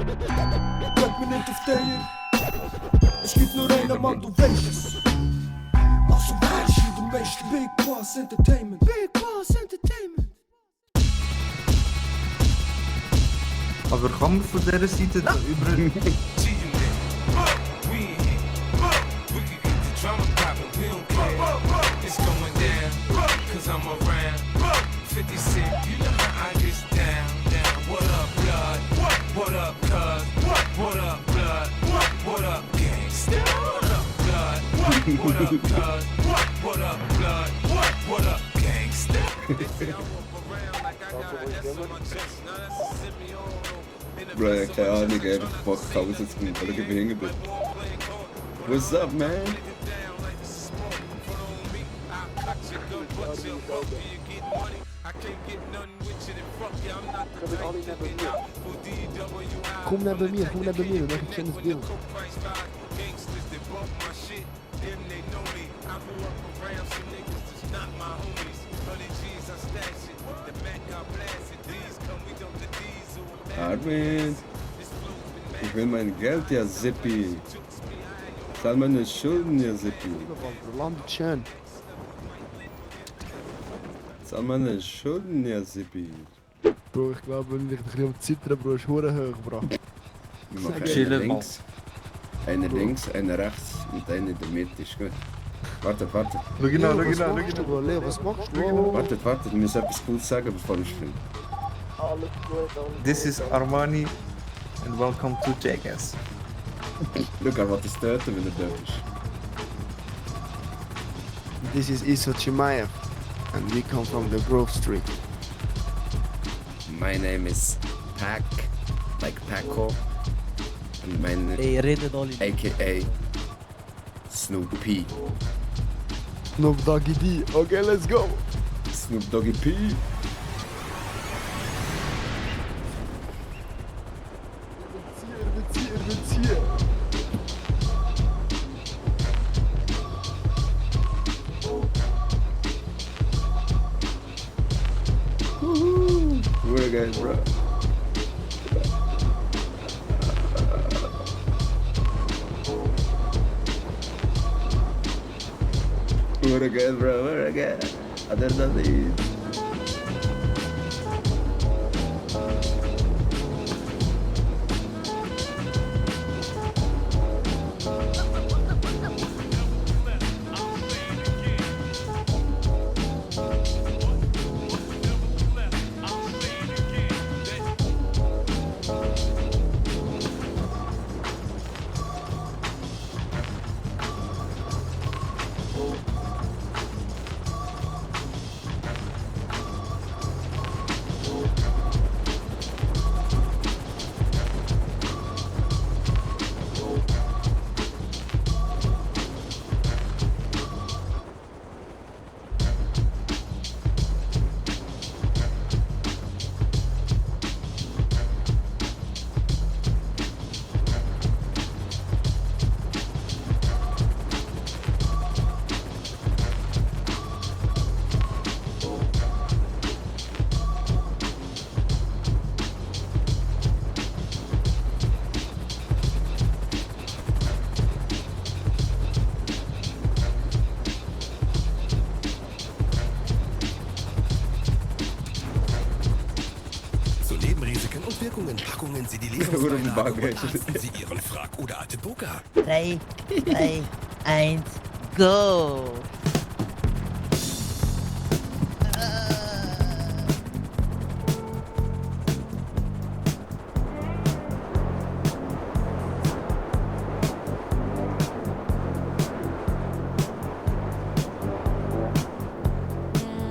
Bleib mir nicht auf der. Es gibt nur einen Mann, du weißt es. Also weißt du, du weißt Big Boss Entertainment. Big Boss Entertainment. Aber kann man von dieser Seite da über... I'm around 50 Cent, you know how I get down. What up, blood? What up, cuz? What up, blood? What up, gangsta? What up, blood? What up, cuz? What up, blood? What up, gangsta? They say I walk around like I got an S on my chest. Now that's a Simeon. Bro, ja, keine Ahnung, einfach mach Chaos jetzt mit, weil ich behindert bin. What's up, man? Komm neben mir und mach ein schönes Bild. Armin, ich will mein Geld, ja Zippi. Zahl meine Schulden, ja Zippi. Landet schön. Zahl meine Schulden, ja Zippi. Bro, ich glaube, wenn ich ein bisschen am Zittern, Bro, ist hure hoch, Bro. Ich mache eine Chillen, links, eine links, eine rechts und eine in der Mitte, ist gut. Wartet. Bro, Leo, was machst du? Wartet, ich muss etwas Cooles sagen, bevor ich spiele. This is Armani and welcome to Jackass. Schau, er will es töten, wenn er dort ist. This is Iso Chimaev and we come from the Grove Street. My name is Pac, like Paco. And my name Ey, redet alle. aka Snoop P. Snoop Doggy D. Okay, let's go. Snoop Doggy P. Bezieher. Where guys, bro? Where again? Other than these. Packungen Sie die Lesungsbeilage und arzten Sie Ihren Frack oder Atebuka. 3, 2, 1, go!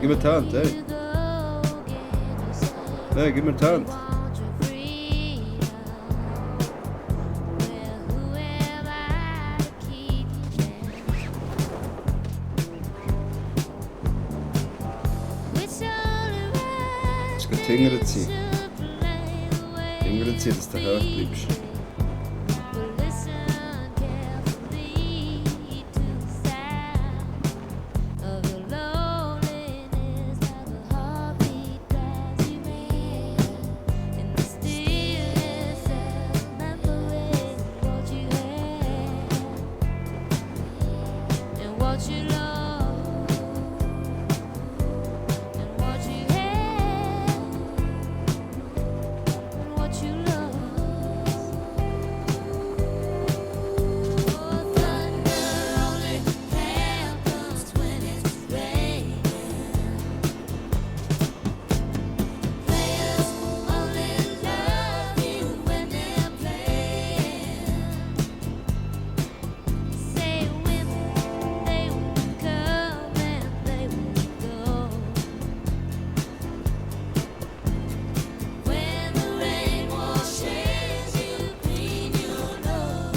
Gib mir die Hand, ey. Hey, gib mir die Hand. Es geht hingern ziehen. Hingern ziehen, dass du hoch bleibst. what you lost. Oh, thunder only happens when it's raining. Players only love you when they're playing. Say women, they won't come and they won't go. When the rain washes you clean, you know.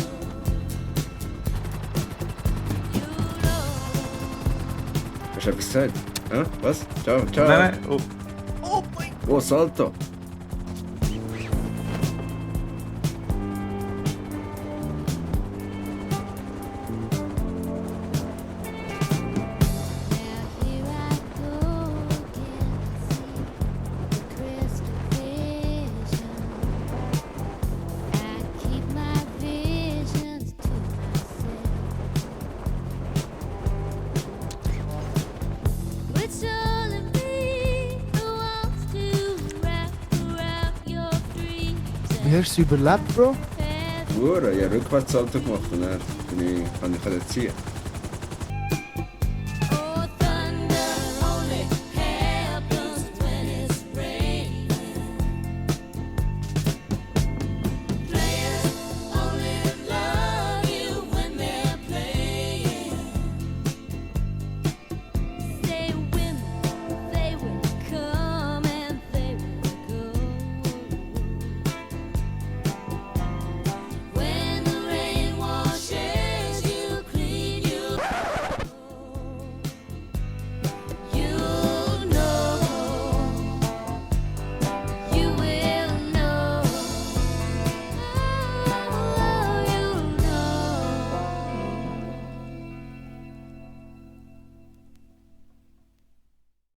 Hast du etwas gesagt? Hä? Was? Ciao, ciao. Nein, nein. Oh. Oh, Salto. Now here I go again, see the crystal vision. I keep my visions to myself. It's only me who wants to wrap around your dreams Wie hast du es überlebt, Bro? and Hure, ich habe Rückwärtssalto gemacht und dann habe ich ziehen.